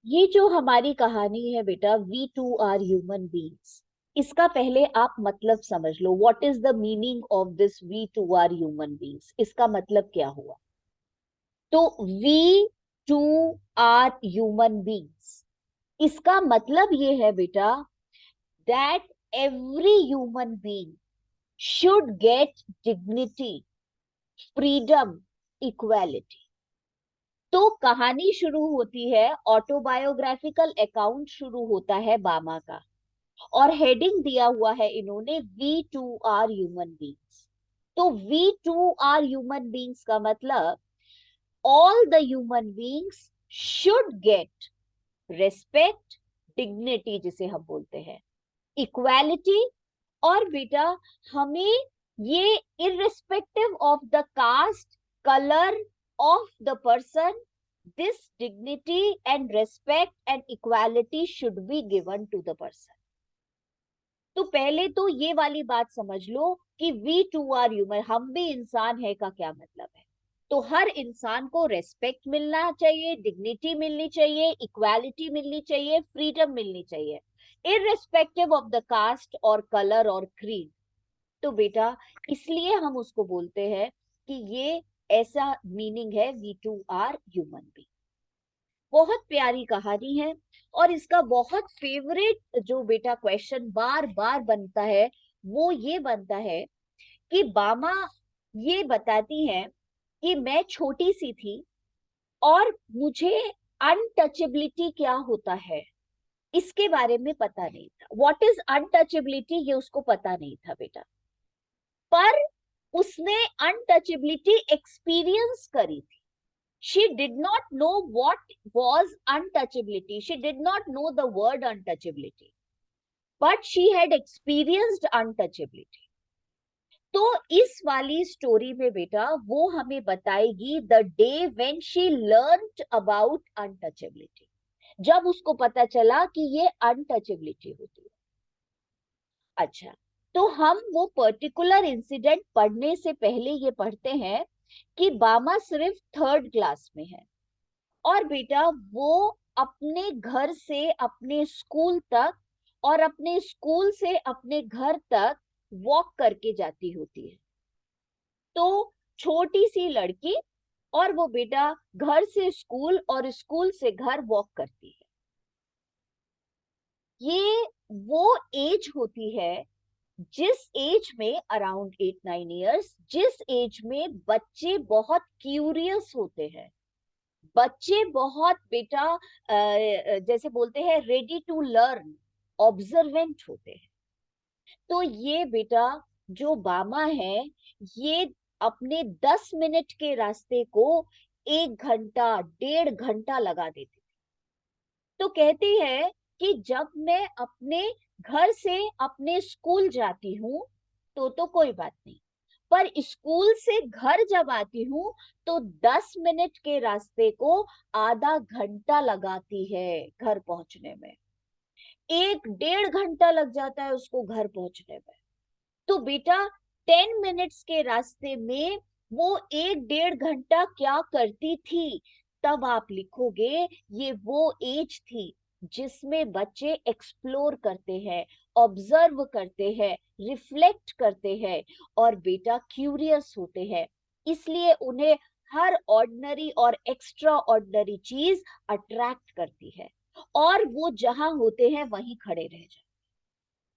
ये जो हमारी कहानी है बेटा, we two are human beings, इसका पहले आप मतलब समझ लो। What is the meaning of this we two are human beings? इसका मतलब क्या हुआ? तो we two are human beings, इसका मतलब ये है बेटा that every human being should get dignity, freedom, equality. तो कहानी शुरू होती है, ऑटोबायोग्राफिकल अकाउंट शुरू होता है बामा का, और हेडिंग दिया हुआ है इन्होंने, we two are human beings. तो we two are human beings का मतलब all the human beings should get respect, dignity जिसे हम बोलते हैं, इक्वालिटी। और बेटा हमें ये irrespective of the caste, colour of the person, this dignity and respect and equality should be given to the person। तो पहले तो ये वाली बात समझ लो कि वी टू आर ह्यूमन, हम भी इंसान है का क्या मतलब है। तो हर इंसान को रेस्पेक्ट मिलना चाहिए, डिग्निटी मिलनी चाहिए, इक्वालिटी मिलनी चाहिए, फ्रीडम मिलनी चाहिए, इररिस्पेक्टिव ऑफ द कास्ट और कलर और क्रीड। तो बेटा इसलिए हम उसको बोलते हैं कि ये ऐसा मीनिंग है we two are human being. बहुत प्यारी कहानी है। और इसका बहुत फेवरेट जो बेटा क्वेश्चन बार बार बनता है, वो ये बनता है कि बामा ये बताती हैं कि मैं छोटी सी थी और मुझे अनटचेबिलिटी क्या होता है इसके बारे में पता नहीं था। व्हाट इज अनटचेबिलिटी ये उसको पता नहीं था बेटा। पर उसने अनटचेबिलिटी एक्सपीरियंस करी थी। She did not know what was untouchability. She did not know the word untouchability, but she had experienced untouchability. तो इस वाली स्टोरी में बेटा वो हमें बताएगी the day when she learned about untouchability, जब उसको पता चला कि ये अनटचेबिलिटी होती है। अच्छा, तो हम वो पर्टिकुलर इंसिडेंट पढ़ने से पहले ये पढ़ते हैं कि बामा सिर्फ थर्ड क्लास में है, और बेटा वो अपने घर से अपने स्कूल तक और अपने स्कूल से अपने घर तक वॉक करके जाती होती है। तो छोटी सी लड़की, और वो बेटा घर से स्कूल और स्कूल से घर वॉक करती है। ये वो एज होती है जिस एज में, अराउंड 8-9 इयर्स, जिस एज में बच्चे बहुत क्यूरियस होते हैं, बच्चे बहुत बेटा जैसे बोलते हैं रेडी टू लर्न, ऑब्जर्वेंट होते हैं। तो ये बेटा जो बामा है, ये अपने 10 मिनट के रास्ते को 1 घंटा 1.5 घंटा लगा देती। तो कहती है कि जब मैं अपने घर से अपने स्कूल जाती हूँ तो कोई बात नहीं, पर स्कूल से घर जब आती हूँ तो 10 मिनट के रास्ते को आधा घंटा लगाती है घर पहुंचने में। 1-1.5 घंटा लग जाता है उसको घर पहुंचने में। तो बेटा 10 मिनट्स के रास्ते में वो 1-1.5 घंटा क्या करती थी? तब आप लिखोगे ये वो एज थी जिसमें बच्चे एक्सप्लोर करते हैं, ऑब्जर्व करते हैं, रिफ्लेक्ट करते हैं, और बेटा क्यूरियस होते हैं। इसलिए उन्हें हर ऑर्डिनरी और एक्स्ट्रा ऑर्डिनरी चीज अट्रैक्ट करती है, और वो जहां होते हैं वहीं खड़े रह जाते।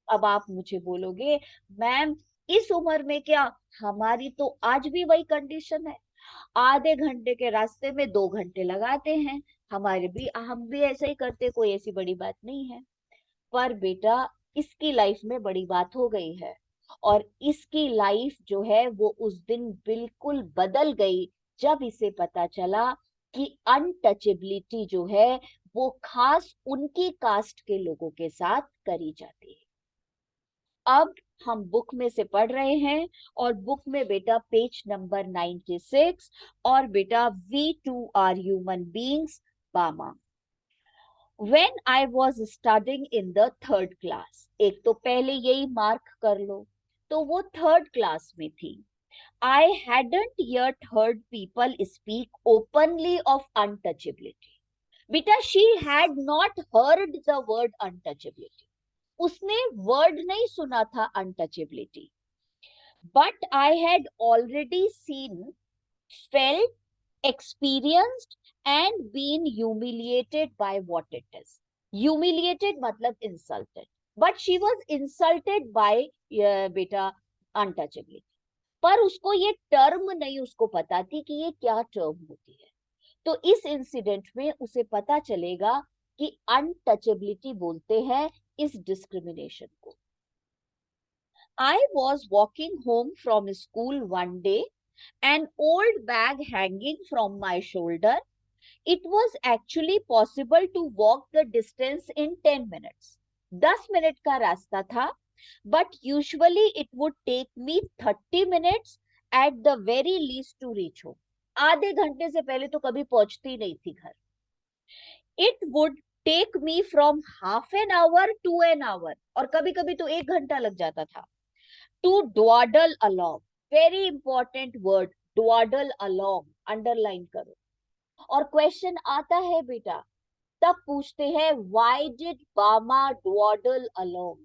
अब आप मुझे बोलोगे मैम इस उम्र में क्या? हमारी तो आज भी वही कंडीशन है, आधे घंटे के रास्ते में 2 घंटे लगाते हैं। हम भी ऐसा ही करते, कोई ऐसी बड़ी बात नहीं है। पर बेटा इसकी लाइफ में बड़ी बात हो गई है, और इसकी लाइफ जो है वो उस दिन बिल्कुल बदल गई जब इसे पता चला कि अनटचेबिलिटी जो है वो खास उनकी कास्ट के लोगों के साथ करी जाती है। अब हम बुक में से पढ़ रहे हैं, और बुक में बेटा पेज नंबर 96, और बेटा we two are human beings, Bama. When I was studying in the third class, एक तो पहले यही मार्क कर लो, तो वो थर्ड क्लास में थी। I hadn't yet heard people speak openly of untouchability. बेटा she had not heard the word untouchability, उसने वर्ड नहीं सुना था untouchability, but I had already seen, felt, experienced and been humiliated by what it is. Humiliated मतलब insulted, but she was insulted by बेटा untouchability. पर उसको ये term नहीं उसको पता थी कि ये क्या टर्म होती है। तो इस इंसिडेंट में उसे पता चलेगा कि अनटचेबिलिटी बोलते हैं इस डिस्क्रिमिनेशन को। I was walking home from school one day, an old bag hanging from my shoulder. It was actually possible to walk the distance in 10 minutes. 10 minute का रास्ता था, but usually it would take me 30 minutes at the very least to reach home. आधे घंटे से पहले तो कभी पहुंचती नहीं थी घर। It would take me from half an hour to an hour, और कभी कभी तो 1 घंटा लग जाता था। To dawdle along, very important word, dawdle along, underline करो। और क्वेश्चन आता है बेटा, तब पूछते हैं व्हाई डिड बामा dawdle along,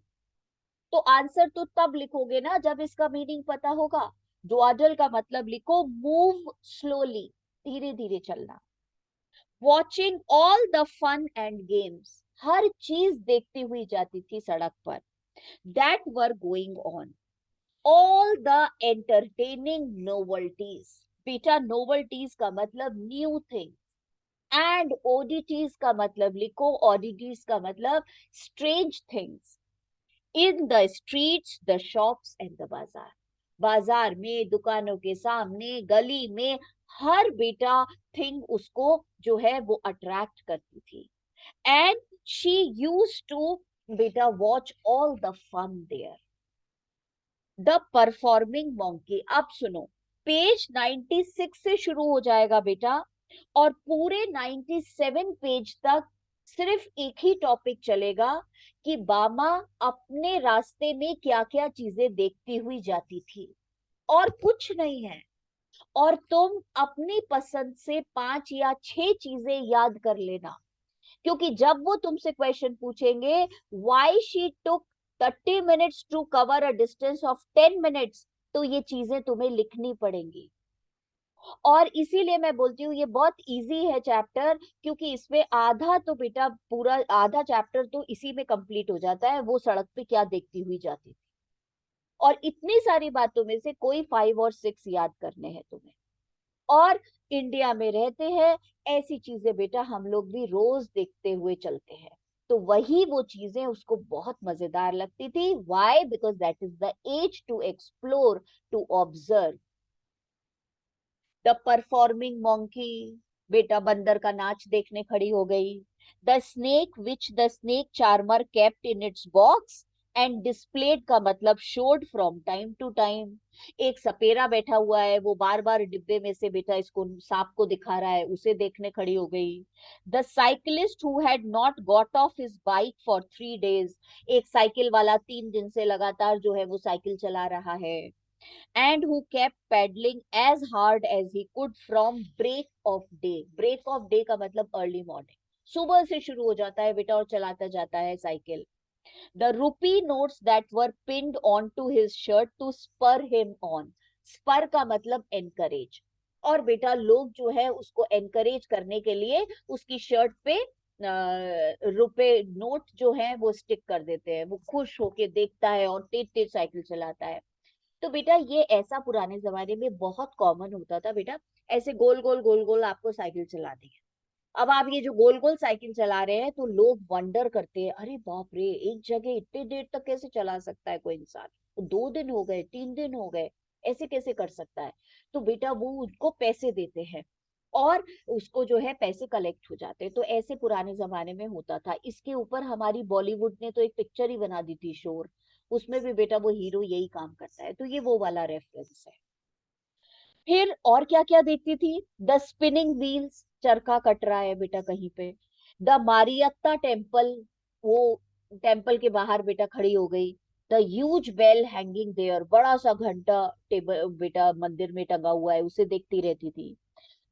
तो आंसर तो तब लिखोगे ना जब इसका मीनिंग पता होगा। dawdle का मतलब लिखो मूव स्लोली, धीरे धीरे चलना। Watching all the fun and games, हर चीज देखती हुई जाती थी सड़क पर। That were going on, all the entertaining novelties, बेटा नोवेल्टीज का मतलब न्यू थिंग, एंड ओडिटीज का मतलब लिखो, ओडिटीज का मतलब strange things, in the streets, the shops and the bazaar, बाजार में, दुकानों के सामने, गली में, हर बेटा थिंग उसको जो है वो अट्रैक्ट करती थी। एंड शी यूज्ड टू बेटा watch all the fun there. The performing monkey, अब सुनो, पेज 96 से शुरू हो जाएगा बेटा, और पूरे 97 पेज तक सिर्फ एक ही टॉपिक चलेगा कि बामा अपने रास्ते में क्या क्या चीजें देखती हुई जाती थी, और कुछ नहीं है। और तुम अपनी पसंद से 5 या 6 चीजें याद कर लेना, क्योंकि जब वो तुमसे क्वेश्चन पूछेंगे why she took 30 minutes to cover a distance of 10 minutes, तो ये चीजें तुम्हें लिखनी पड़ेंगी। और इसीलिए मैं बोलती हूँ ये बहुत इजी है चैप्टर, क्योंकि इसमें आधा तो बेटा पूरा आधा चैप्टर तो इसी में कंप्लीट हो जाता है, वो सड़क पे क्या देखती हुई जाती थी। और इतनी सारी बातों में से कोई 5 और 6 याद करने हैं तुम्हें। और इंडिया में रहते हैं, ऐसी चीजें बेटा हम लोग भी रोज देखते हुए चलते हैं, तो वही वो चीजें उसको बहुत मजेदार लगती थी। Why? Because that is the age to explore, to observe. The performing monkey, बेटा बंदर का नाच देखने खड़ी हो गई। The snake which the snake charmer kept in its box and displayed का मतलब showed from time to time. एक सपेरा बैठा हुआ है, वो बार बार डिब्बे में से बेटा इसको सांप को दिखा रहा है, उसे देखने खड़ी हो गई। The cyclist who had not got off his bike for 3 days, एक साइकिल वाला 3 दिन से लगातार जो है वो साइकिल चला रहा है। and who kept pedaling as hard as he could from break of day. break of day का मतलब early morning, सुबह से शुरू हो जाता है बेटा और चलाता जाता है cycle. the rupee notes that were pinned onto his shirt to spur him on, spur का मतलब encourage, और बेटा लोग जो है उसको encourage करने के लिए उसकी शर्ट पे रुपए नोट जो है वो स्टिक कर देते हैं, वो खुश होके देखता है और तेज तेज साइकिल चलाता है। तो बेटा ये ऐसा पुराने जमाने में बहुत कॉमन होता था बेटा, ऐसे गोल गोल गोल गोल आपको साइकिल चलानी है। अब आप ये जो गोल गोल साइकिल चला रहे हैं तो लोग वंडर करते हैं, अरे बाप रे, एक जगह इतनी देर तक कैसे चला सकता है कोई इंसान, 2 दिन हो गए, 3 दिन हो गए, ऐसे कैसे कर सकता है। तो बेटा वो उनको पैसे देते हैं और उसको जो है पैसे कलेक्ट हो जाते हैं। तो ऐसे पुराने जमाने में होता था। इसके ऊपर हमारी बॉलीवुड ने तो एक पिक्चर ही बना दी थी, शोर, उसमें भी बेटा वो हीरो यही काम करता है, तो ये वो वाला रेफरेंस है। फिर और क्या क्या देखती थी? द स्पिनिंग व्हील्स, चरखा कट रहा है बेटा कहीं पे। द मारियत्ता टेम्पल, वो टेम्पल के बाहर बेटा खड़ी हो गई। The huge bell hanging there, बड़ा सा घंटा टेबल बेटा मंदिर में टंगा हुआ है, उसे देखती रहती थी।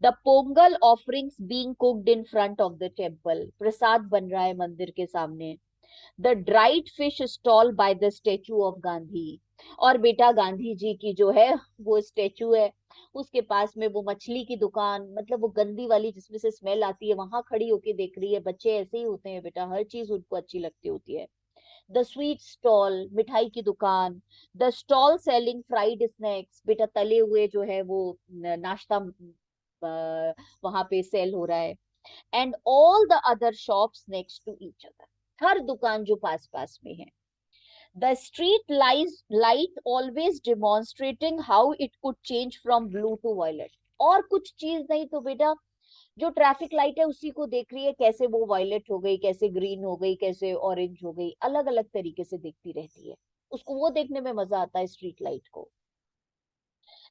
The Pongal offerings being cooked in front of the temple, प्रसाद बन रहा है मंदिर के सामने। The dried fish stall by the statue of Gandhi, और बेटा गांधी जी की जो है वो स्टेचू है, उसके पास में वो मछली की दुकान, मतलब वो गंदी वाली जिसमें से स्मेल आती है, वहां खड़ी होके देख रही है। बच्चे ऐसे ही होते हैं बेटा, हर चीज उनको अच्छी लगती होती है। द स्वीट स्टॉल, मिठाई की दुकान। The stall selling fried snacks, बेटा तले हुए जो है वो नाश्ता वहां पे सेल हो रहा है। And all the other shops next to each other, हर दुकान जो पास पास में है। The street light always demonstrating how it could change from blue to violet, और कुछ चीज नहीं तो बेटा जो ट्रैफिक लाइट है उसी को देख रही है, कैसे वो वायलेट हो गई, कैसे ग्रीन हो गई, कैसे ऑरेंज हो गई, अलग अलग तरीके से देखती रहती है, उसको वो देखने में मजा आता है स्ट्रीट लाइट को।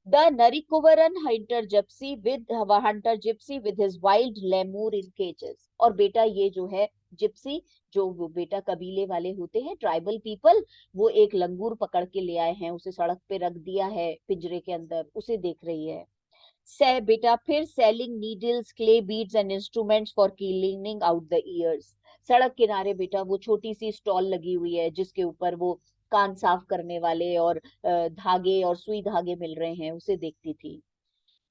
The Narikuravan hunter gypsy with his wild lemur in cages, और बेटा ये जो है जिप्सी, जो वो बेटा कबीले वाले होते हैं, ट्राइबल पीपल, वो एक लंगूर पकड़ के ले आए हैं, उसे सड़क पे रख दिया है पिंजरे के अंदर, उसे देख रही है। से बेटा फिर selling needles, clay beads and instruments for cleaning out the years, सड़क किनारे बेटा वो छोटी सी स्टॉल लगी हुई है जिसके ऊपर वो कान साफ करने वाले और धागे और सुई धागे मिल रहे हैं, उसे देखती थी।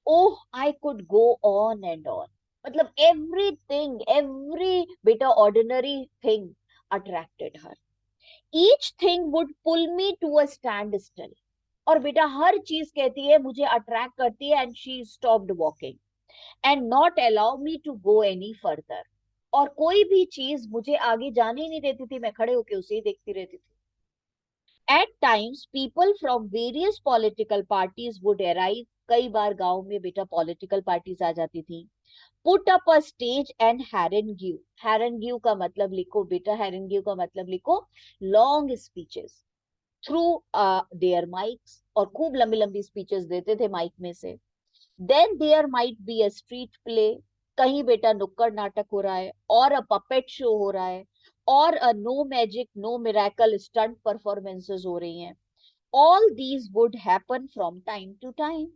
Oh I could go on and on, मतलब एवरीथिंग, एवरी बेटा ordinary thing attracted her, each thing would pull me to a stand still, और बेटा हर चीज कहती है मुझे अट्रैक्ट करती है, and she stopped walking and not allow me to go any further, और कोई भी चीज मुझे आगे जाने ही नहीं देती थी, मैं खड़े होके उसे ही देखती रहती थी। At times people from various political parties would arrive, कई बार गांव में बेटा पॉलिटिकल पार्टीज आ जाती थी। Put up a stage and harangue, harangue का मतलब लिखो बेटा, हैरेनग्यू का मतलब लिखो long speeches through their mikes, और खूब लंबी लंबी स्पीचेस देते थे माइक में से। Then there might be a street play, कहीं बेटा नुक्कड़ नाटक हो रहा है, और अ पपेट शो हो रहा है, और uh no magic no miracle stunt performances हो रही हैं। All these would happen from time to time,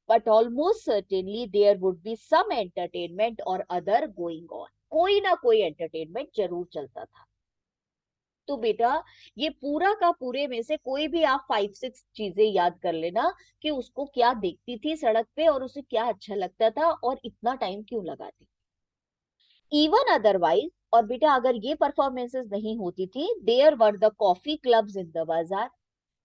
but almost certainly there would be some entertainment or other going on. कोई ना कोई एंटरटेनमेंट जरूर चलता था। तो बेटा ये पूरा का पूरे में से कोई भी आप 5-6 चीजें याद कर लेना कि उसको क्या देखती थी सड़क पे, और उसे क्या अच्छा लगता था, और इतना टाइम क्यों लगाती। इवन अदरवाइज, और बेटा अगर ये परफॉर्मेंसेस नहीं होती थी, there were the coffee clubs in the bazaar,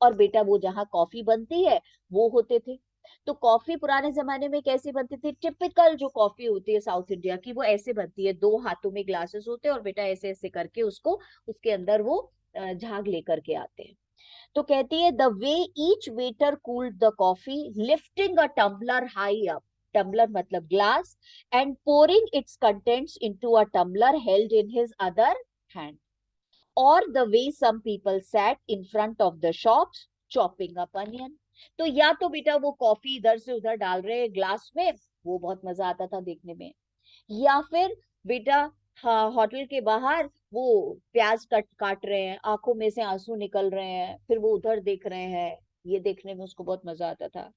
और बेटा वो जहाँ कॉफी बनती है वो होते थे। तो कॉफी पुराने जमाने में कैसी बनती थी, टिपिकल जो कॉफी होती है साउथ इंडिया की, वो ऐसे बनती है, दो हाथों में ग्लासेस होते हैं और बेटा ऐसे ऐसे करके उसको उसके अंदर वो झाग लेकर के आते हैं। तो कहती है the way each waiter cooled the coffee, lifting a tumbler high up, tumbler मतलब glass, and pouring its contents into a tumbler held in his other hand, और the way some people sat in front of the shops chopping up onion. तो या तो बेटा वो coffee इधर से उधर डाल रहे हैं ग्लास में, वो बहुत मजा आता था देखने में, या फिर बेटा हाँ होटल के बाहर वो प्याज कट काट रहे हैं, आंखों में से आंसू निकल रहे हैं, फिर वो उधर देख रहे हैं, ये देखने में उसको बहुत मजा आता था।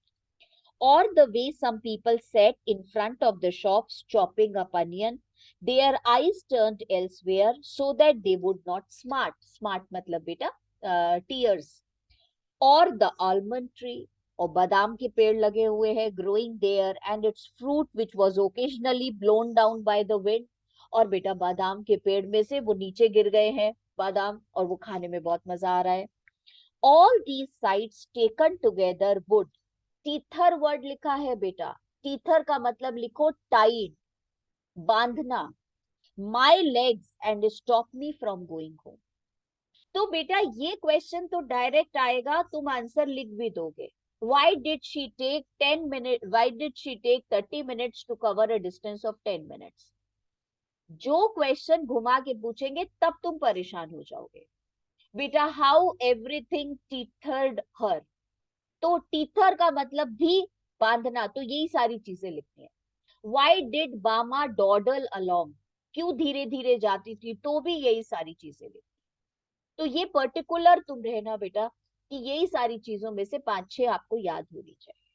Or the way some people sat in front of the shops chopping up onion, their eyes turned elsewhere so that they would not smart मतलब बेटा tears, or the almond tree, और बादाम के पेड़ लगे हुए हैं growing there, and its fruit which was occasionally blown down by the wind, और बेटा बादाम के पेड़ में से वो नीचे गिर गए हैं बादाम, और वो खाने में बहुत मजा आ रहा है। All these sights taken together would, tether word लिखा है बेटा, टीथर का मतलब लिखो टाइड, बांधना, my legs and stop me from going home. तो बेटा ये क्वेश्चन तो डायरेक्ट आएगा, तुम आंसर लिख भी दोगे। Why did she take 10 minutes? Why did she take 30 minutes to cover a distance of 10 minutes? जो क्वेश्चन घुमा के पूछेंगे तब तुम परेशान हो जाओगे। बेटा हाउ एवरीथिंग टीथर्ड हर, तो टीथर का मतलब भी बांधना, तो यही सारी चीजें लिखनी है। वाई डिड बामा डॉडल अलोंग, क्यों धीरे धीरे जाती थी, तो भी यही सारी चीजें लिखनी। तो ये पर्टिकुलर तुम रहना बेटा कि यही सारी चीजों में से 5-6 आपको याद होनी चाहिए।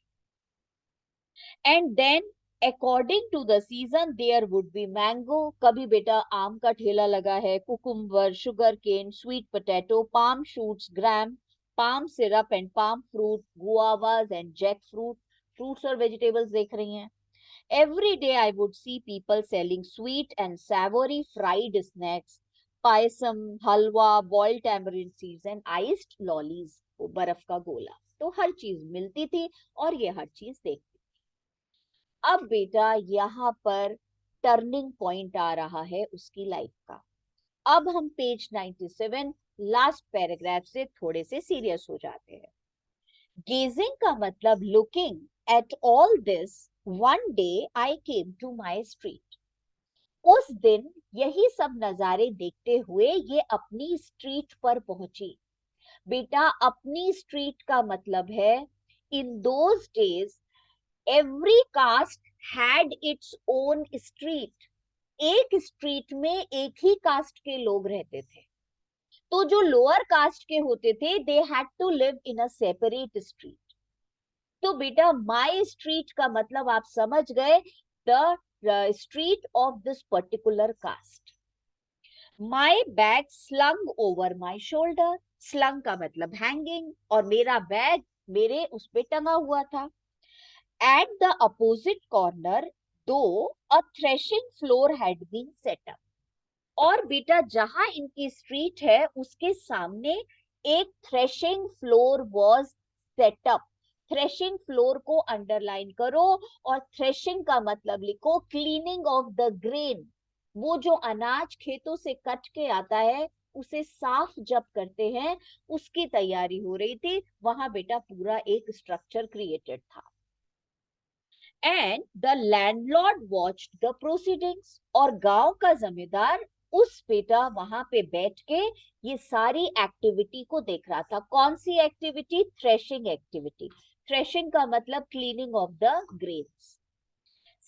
And then according to the season there would be mango, कभी बेटा आम का ठेला लगा है, cucumber, sugar cane, sweet potato, palm shoots, gram, palm syrup and palm fruit, guavas and jack fruit, fruits और वेजिटेबल्स देख रही हैं. Every day I would see people selling sweet and savory fried snacks, payasam, halwa, boiled tamarind seeds and iced lollies, वो बर्फ का गोला. तो हर चीज मिलती थी और ये हर चीज देखती. अब बेटा यहाँ पर टर्निंग पॉइंट आ रहा है उसकी लाइफ का. अब हम पेज 97 लास्ट पैराग्राफ से थोड़े से सीरियस हो जाते हैं. गेजिंग का मतलब looking at all this, one day I came to my street. उस दिन यही सब नजारे देखते हुए ये अपनी स्ट्रीट पर पहुंची. बेटा अपनी स्ट्रीट का मतलब है in those days every caste had its own street. एक स्ट्रीट में एक ही कास्ट के लोग रहते थे. तो जो लोअर कास्ट के होते थे they had to live in a separate street. तो बेटा माय स्ट्रीट का मतलब आप समझ गए, the street of this particular caste. My bag slung over my shoulder, slung का मतलब हैंगिंग, और मेरा बैग मेरे उस पे टंगा हुआ था. At the opposite corner, though, a threshing floor had been set up. और बेटा जहां इनकी स्ट्रीट है उसके सामने एक threshing floor was setup. Threshing floor को अंडरलाइन करो और थ्रेशिंग का मतलब लिखो क्लीनिंग ऑफ द ग्रेन. वो जो अनाज खेतों से कट के आता है उसे साफ जब करते हैं उसकी तैयारी हो रही थी. वहां बेटा पूरा एक स्ट्रक्चर क्रिएटेड था. And the landlord watched the proceedings, और गांव का जमींदार उस बेटा वहां पे बैठ के ये सारी एक्टिविटी को देख रहा था. कौन सी एक्टिविटी? Threshing activity. थ्रेशिंग का मतलब cleaning of the grains.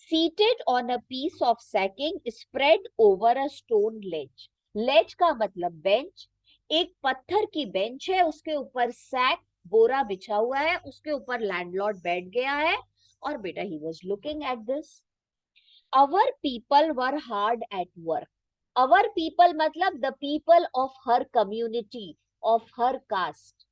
Seated on a piece of sacking spread over a stone ledge. Ledge का मतलब बेंच. एक पत्थर की बेंच है, उसके ऊपर सैक बोरा बिछा हुआ है, उसके ऊपर लैंडलॉर्ड बैठ गया है. और बेटा he was looking at this. Our people were hard at work. Our people मतलब the people of her community, of her caste.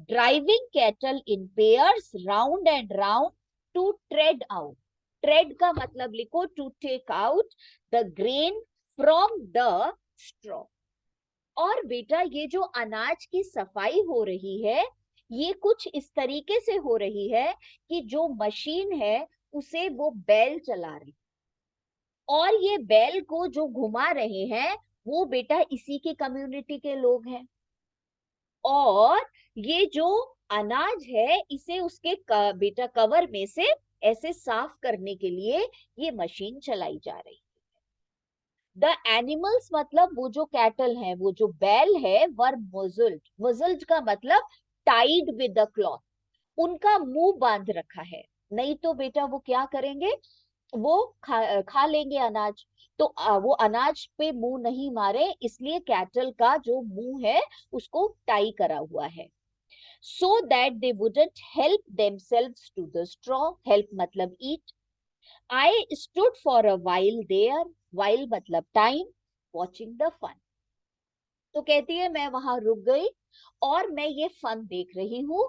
Driving cattle in pairs round and round to tread out. Tread का मतलब लिखो to take out the grain from the straw. और बेटा ये जो अनाज की सफाई हो रही है ये कुछ इस तरीके से हो रही है कि जो मशीन है उसे वो बैल चला रही, और ये बैल को जो घुमा रहे हैं वो बेटा इसी की कम्युनिटी के लोग हैं. और ये जो अनाज है इसे उसके बेटा कवर में से ऐसे साफ करने के लिए ये मशीन चलाई जा रही. द एनिमल्स मतलब वो जो कैटल है, वो जो बैल है, वर मुजल्ड. मुजल्ड का मतलब टाइड विद द क्लॉथ. उनका मुंह बांध रखा है, नहीं तो बेटा वो क्या करेंगे, वो खा लेंगे अनाज. तो वो अनाज पे मुंह नहीं मारे इसलिए कैटल का जो मुंह है उसको टाई करा हुआ है. So that they wouldn't help themselves to the straw. Help मतलब eat. I stood for a while there, while मतलब time, watching the fun. तो कहती है मैं वहां रुक गई और मैं ये फन देख रही हूँ.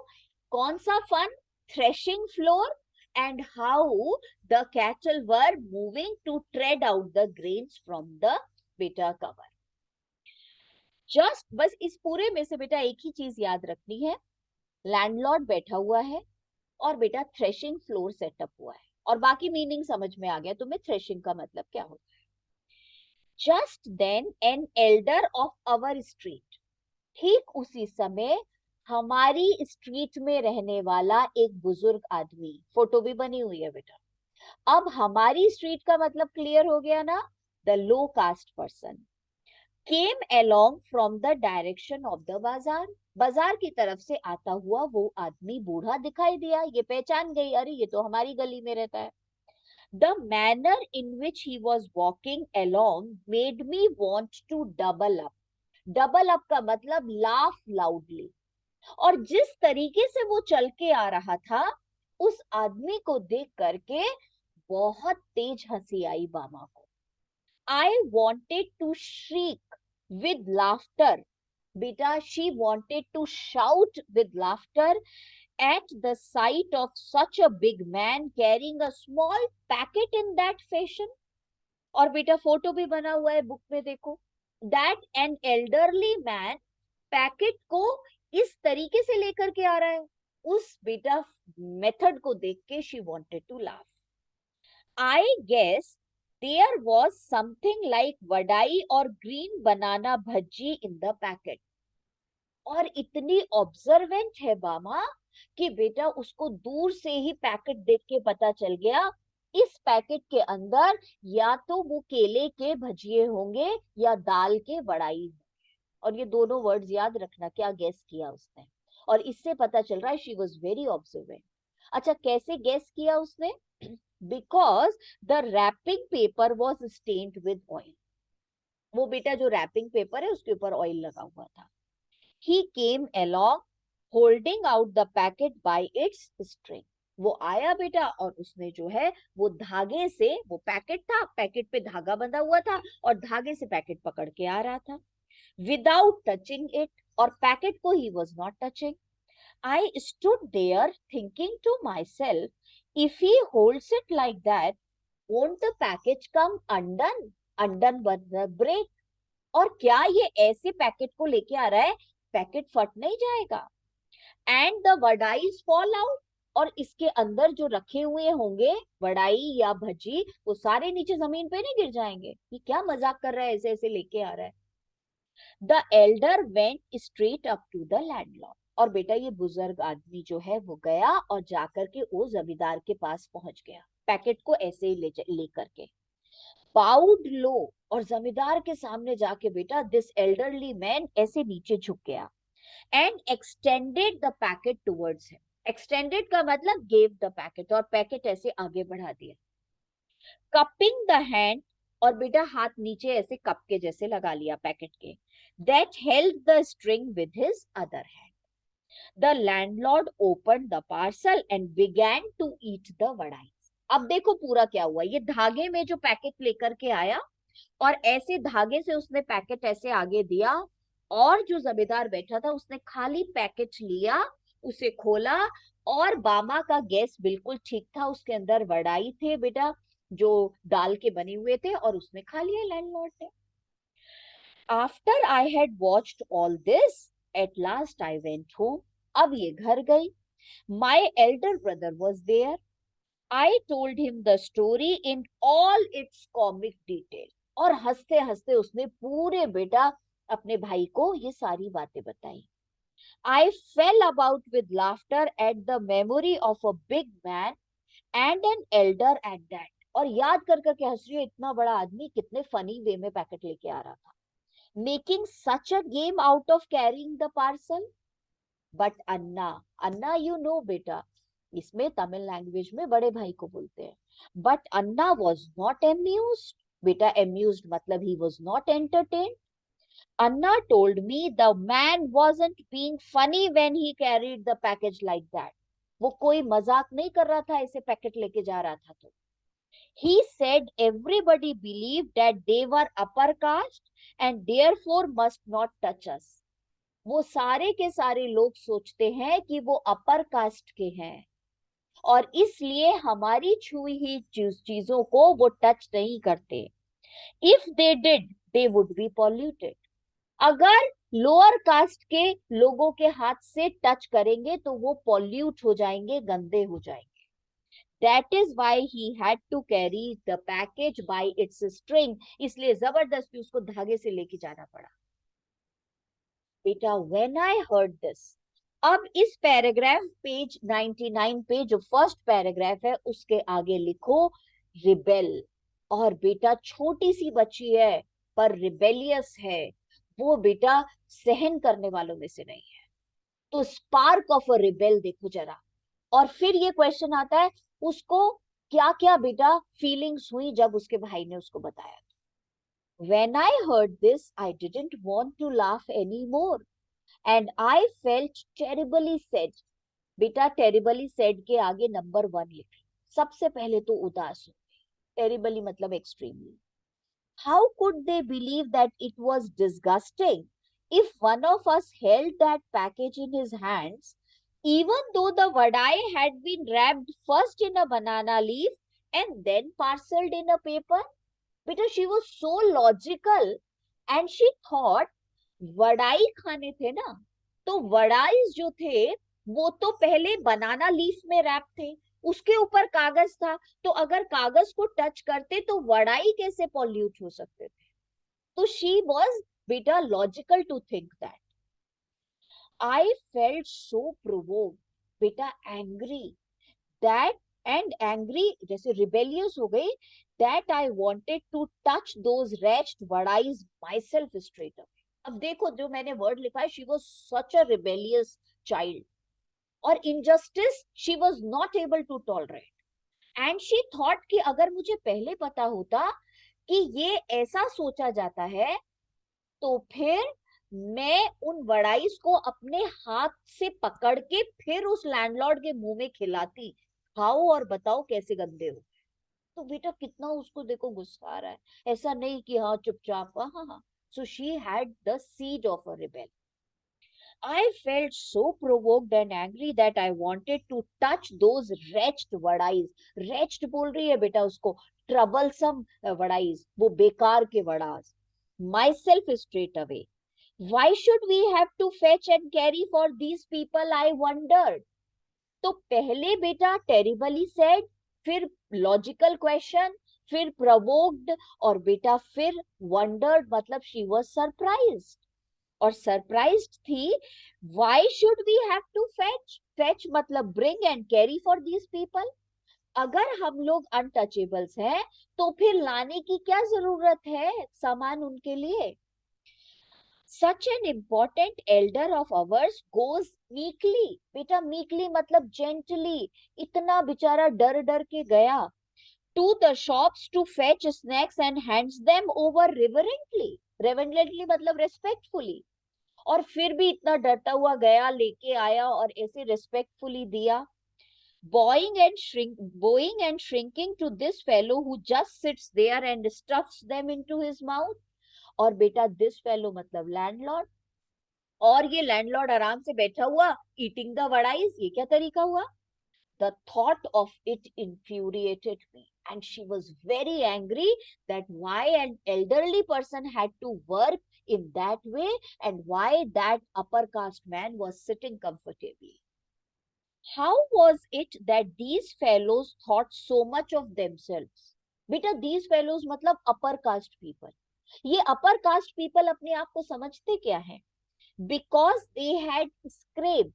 कौन सा fun? Threshing floor and how the cattle were moving to tread out the grains from the बेटा कवर. जस्ट बस इस पूरे में से बेटा एक ही चीज याद रखनी है, लैंडलॉर्ड बैठा हुआ है और बेटा थ्रेशिंग फ्लोर सेटअप हुआ है, और बाकी मीनिंग समझ में आ गया तुम्हें थ्रेशिंग का मतलब क्या होता है. Just then an elder of our street. ठीक उसी समय हमारी स्ट्रीट में रहने वाला एक बुजुर्ग आदमी, फोटो भी बनी हुई है बेटा. अब हमारी स्ट्रीट का मतलब क्लियर हो गया ना, the low caste person. Came along from the direction of the bazaar. बाजार की तरफ से आता हुआ वो आदमी बूढ़ा दिखाई दिया. ये पहचान गई, अरे ये तो हमारी गली में रहता है. The manner in which he was walking along made me want to double up. Double up का मतलब laugh loudly. और जिस तरीके से वो चल के आ रहा था उस आदमी को देख करके बहुत तेज हंसी आई बामा को. I wanted to shriek with laughter. बेटा, she wanted to shout with laughter at the sight of such a big man carrying a small packet in that fashion. और बेटा फोटो भी बना हुआ है बुक में, देखो. That an elderly man packet को इस तरीके से लेकर के आ रहा है. उस बेटा मेथड को देख के she wanted to laugh. I guess there was something like vadai or green banana bhaji in the packet. और इतनी ऑब्जर्वेंट है बामा कि बेटा उसको दूर से ही पैकेट देख के पता चल गया इस पैकेट के अंदर या तो वो केले के भजिए होंगे या दाल के वड़ाई. और ये दोनों वर्ड्स याद रखना, क्या गेस किया उसने. और इससे पता चल रहा है शी वॉज वेरी ऑब्जर्वेंट. अच्छा, कैसे गेस किया उसने? Because the wrapping paper was stained with oil. वो बेटा जो रैपिंग पेपर है उसके ऊपर ऑयल लगा हुआ था. He came along holding out the packet by its string. वो आया बेटा और उसने जो है वो धागे से, वो पैकेट था, पैकेट पे धागा बंधा हुआ था और धागे से पैकेट पकड़ के आ रहा था. Without touching it, और पैकेट को he was not touching. I stood there thinking to myself, if he holds it like that, won't the package come undone? Undone by the break. और क्या ये ऐसे पैकेट को लेके आ रहा है, पैकेट फट नहीं जाएगा. एंड द वडाईज फॉल आउट, और इसके अंदर जो रखे हुए होंगे वड़ाई या भजी वो सारे नीचे जमीन पे नहीं गिर जाएंगे. ये क्या मजाक कर रहा है, ऐसे ऐसे लेके आ रहा है. The elder went straight up to the landlord. और बेटा ये बुजुर्ग आदमी जो है वो गया और जाकर के वो जमींदार के पास पहुंच गया, पैकेट को ऐसे ही लेकर के. बाउड लो, और जमींदार के सामने जाके बेटा दिस एल्डरली मैन ऐसे नीचे झुक गया. And extended the packet towards him. Extended का मतलब गेव द पैकेट, और पैकेट ऐसे आगे बढ़ा दिया. कपिंग द हैंड, और बेटा हाथ नीचे ऐसे कप के जैसे लगा लिया पैकेट के. That held the string with his other hand. The landlord opened the parcel and began to eat the vadai. अब देखो पूरा क्या हुआ. ये धागे में जो पैकेट लेकर के आया और ऐसे धागे से उसने पैकेट ऐसे आगे दिया, और जो जमींदार बैठा था उसने खाली पैकेट लिया, उसे खोला, और बामा का गैस बिल्कुल ठीक था, उसके अंदर वड़ाई थे बेटा जो दाल के बने हुए थे, और उसने खा लिया लैंडलॉर्ड ने. After I had watched all this at last I went home. अब ये घर गई. My elder brother was there. I told him the story in all its comic detail. और हंसते हंसते उसने पूरे बेटा अपने भाई को ये सारी बातें बताई. I fell about with laughter at the memory of a big man and an elder at that. और याद कर करके हंस रही हूँ, इतना बड़ा आदमी कितने फनी वे में पैकेट लेके आ रहा था. Making such a game out of carrying the parcel. But Anna you know बेटा, इसमें तमिल लैंग्वेज में बड़े भाई को बोलते हैं. But Anna was not amused. बेटा एम्यूज्ड मतलब he was not entertained. Anna told me the man wasn't being funny when he carried the package like that. वो कोई मजाक नहीं कर रहा था ऐसे पैकेट लेके जा रहा था तो. He said everybody believed that they were upper caste and therefore must not touch us. वो सारे के सारे लोग सोचते हैं कि वो अपर कास्ट के हैं और इसलिए हमारी छुई हुई चीजों को वो टच नहीं करते. If they did they would be polluted. अगर लोअर कास्ट के लोगों के हाथ से टच करेंगे तो वो पॉल्यूट हो जाएंगे, गंदे हो जाएंगे. That is why he had to carry the package by its string. इसलिए जबरदस्ती उसको धागे से लेके जाना पड़ा. बेटा when I heard this, अब इस पैराग्राफ पेज 99 पे जो फर्स्ट पैराग्राफ है उसके आगे लिखो रिबेल. और बेटा छोटी सी बच्ची है पर रिबेलियस है, वो बेटा सहन करने वालों में से नहीं है. तो स्पार्क ऑफ अ रिबेल देखो जरा. और फिर ये क्वेश्चन आता है उसको क्या क्या बेटा फीलिंग्स हुई जब उसके भाई ने उसको बताया. When I heard this, I didn't want to laugh anymore. And I felt terribly sad. बेटा terribly sad के आगे नंबर 1 लिख. सबसे पहले तो उदास हो गई, टेरिबली मतलब extremely. How could they believe that it was disgusting if one of us held that package in his hands, even though the vadai had been wrapped first in a banana leaf and then parceled in a paper? Because she was so logical and she thought वड़ाई खाने थे ना, तो वड़ाइज जो थे वो तो पहले banana leaf में रैप थे, उसके ऊपर कागज था, तो अगर कागज को टच करते तो वड़ाई कैसे पॉल्यूट हो सकते थे. तो शी वॉज बेटा logical to think that. I felt so provoked, बेटा एंग्री, दैट एंड एंग्री जैसे रिबेलियस हो गई, that I wanted to touch those wretched vadais myself straight away. अब देखो जो मैंने वर्ड लिखा है, she was such a rebellious child, और injustice she was not able to tolerate. And she thought कि अगर मुझे पहले पता होता कि ये ऐसा सोचा जाता है, तो फिर मैं उन वड़ाइस को अपने हाथ से पकड़ के फिर उस लैंडलॉर्ड के मुंह में खिलाती. खाओ और बताओ कैसे गंदे हो. तो बेटा कितना उसको देखो गुस्सा आ रहा है, ऐसा नहीं कि हाँ चुपचाप, हाँ हाँ हाँ. So she had the seed of a rebel. I felt so provoked and angry that I wanted to touch those wretched वड़ाइज. wretched बोल रही है बेटा उसको, troublesome वड़ाइज, वो बेकार के वड़ास. Myself straight away. Why should we have to fetch and carry for these people, I wondered. तो पहले बेटा terribly said, फिर logical question, फिर provoked, और बेटा फिर wondered मतलब she was surprised. और सरप्राइज्ड थी. Why should we have to fetch, fetch मतलब bring and carry for these people. अगर हम लोग अनटचेबल्स हैं तो फिर लाने की क्या जरूरत है सामान उनके लिए. Such an important elder of ours goes meekly, बेटा मीकली मतलब जेंटली, इतना बेचारा डर डर के गया, to the shops to fetch snacks and hands them over reverently. Reverently मतलब रेस्पेक्टफुली, और फिर भी इतना डरता हुआ गया, लेके आया और ऐसे रिस्पेक्टफुली दिया. Bowing and shrinking to this fellow who just sits there and stuffs them into his mouth. और बेटा दिस फेलो मतलब लैंडलॉर्ड, और ये लैंडलॉर्ड आराम से बैठा हुआ ईटिंग द वड़ाइज. ये क्या तरीका हुआ. The thought of it infuriated me, and she was very angry that why an elderly person had to work in that way and why that upper caste man was sitting comfortably. How was it that these fellows thought so much of themselves? बेटा these fellows मतलब upper caste people. ये upper caste people अपने आप को समझते क्या है? Because they had scraped.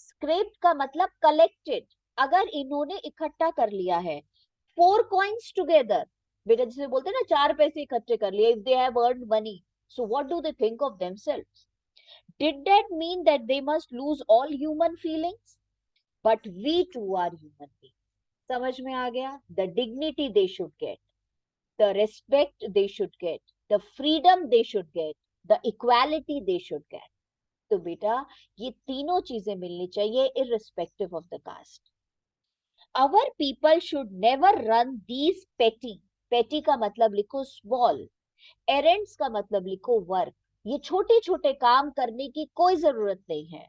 Scraped का मतलब collected. अगर इन्होंने इकट्ठा कर लिया है 4 coins together, बेटा जिसे बोलते हैं ना 4 पैसे इकट्ठे कर लिए, if they have earned money, so what do they think of themselves? Did that mean that they must lose all human feelings? But we too are human beings. समझ में आ गया. The dignity they should get, the respect they should get, the freedom they should get, the equality they should get. तो बेटा ये तीनों चीजें मिलनी चाहिए irrespective of the caste. Our people should never run these petty, petty का मतलब लिखो small, errands का मतलब लिखो work. ये छोटे छोटे काम करने की कोई जरूरत नहीं है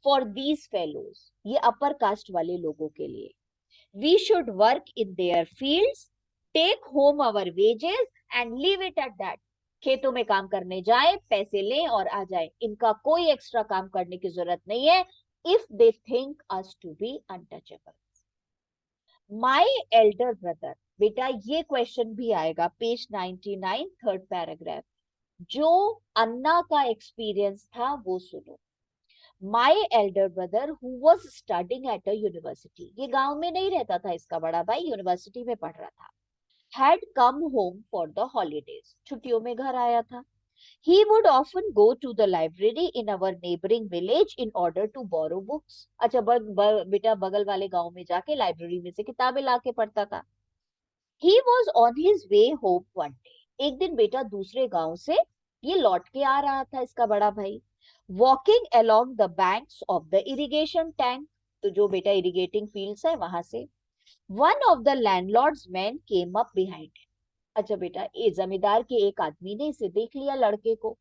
for these fellows, ये upper caste वाले लोगों के लिए. We should work in their fields, take home our wages and leave it at that. खेतों में काम करने जाए, पैसे लें और आ जाए, इनका कोई एक्स्ट्रा काम करने की जरूरत नहीं है. If they think us to be untouchable. My elder brother, बेटा ये क्वेश्चन भी आएगा पेज 99 थर्ड पैराग्राफ. जो अन्ना का एक्सपीरियंस था वो सुनो. My elder brother who was studying at a university, ये गांव में नहीं रहता था इसका बड़ा भाई, यूनिवर्सिटी में पढ़ रहा था, had come home for the holidays, छुट्टियों में घर आया था. He would often go to the library in our neighboring village in order to borrow books. अच्छा बेटा बगल वाले गांव में जाके लाइब्रेरी में से किताबें लाके पढ़ता था. He was on his way home one day. एक दिन बेटा दूसरे गांव से ये लौट के आ रहा था इसका बड़ा भाई. Walking along the banks of the irrigation tank, तो जो बेटा irrigating fields है वहां से. One of the landlord's man came up behind. अच्छा बेटा, ये जमींदार के एक आदमी ने इसे देख लिया लड़के को,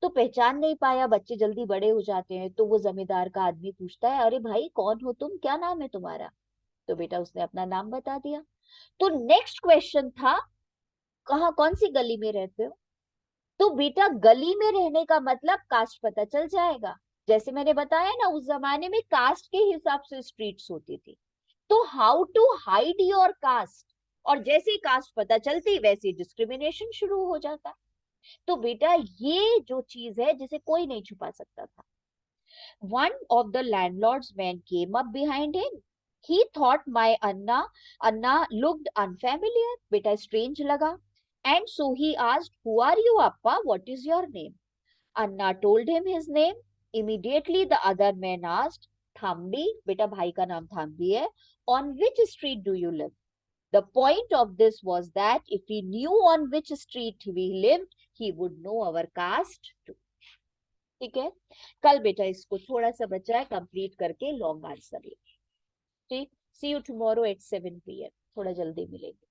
तो पहचान नहीं पाया, बच्चे जल्दी बड़े हो जाते हैं, तो वो जमींदार का आदमी पूछता है, अरे भाई कौन हो तुम, क्या नाम है तुम्हारा? तो बेटा उसने अपना नाम बता दिया। तो नेक्स्ट क्वेश्चन था, कहाँ कौन सी गली में रहते हो? तो बेटा गली में रहने का मतलब कास्ट पता चल जाएगा। जैसे मैंने बताया ना, उस जमाने में कास्ट के हिसाब से स्ट्रीट्स होती थी। तो how to hide your caste, और जैसे ही कास्ट पता चलती वैसे डिस्क्रिमिनेशन शुरू हो जाता। तो बेटा ये जो चीज है जिसे कोई नहीं छुपा सकता था। One of the landlord's man came up behind him, he thought my anna, anna looked unfamiliar, बेटा स्ट्रेंज लगा, and so he asked, who are you appa, what is your name? Anna told him his name. Immediately the other man asked, Thambi, बेटा भाई का नाम थाम्बी है, on which street do you live? The point of this was that if he knew on which street we lived, he would know our caste too. ठीक है, कल बेटा इसको थोड़ा सा बचा है, कंप्लीट करके लॉन्ग आंसर ले। ठीक, सी यू टुमारो एट 7 PM, थोड़ा जल्दी मिलेंगे।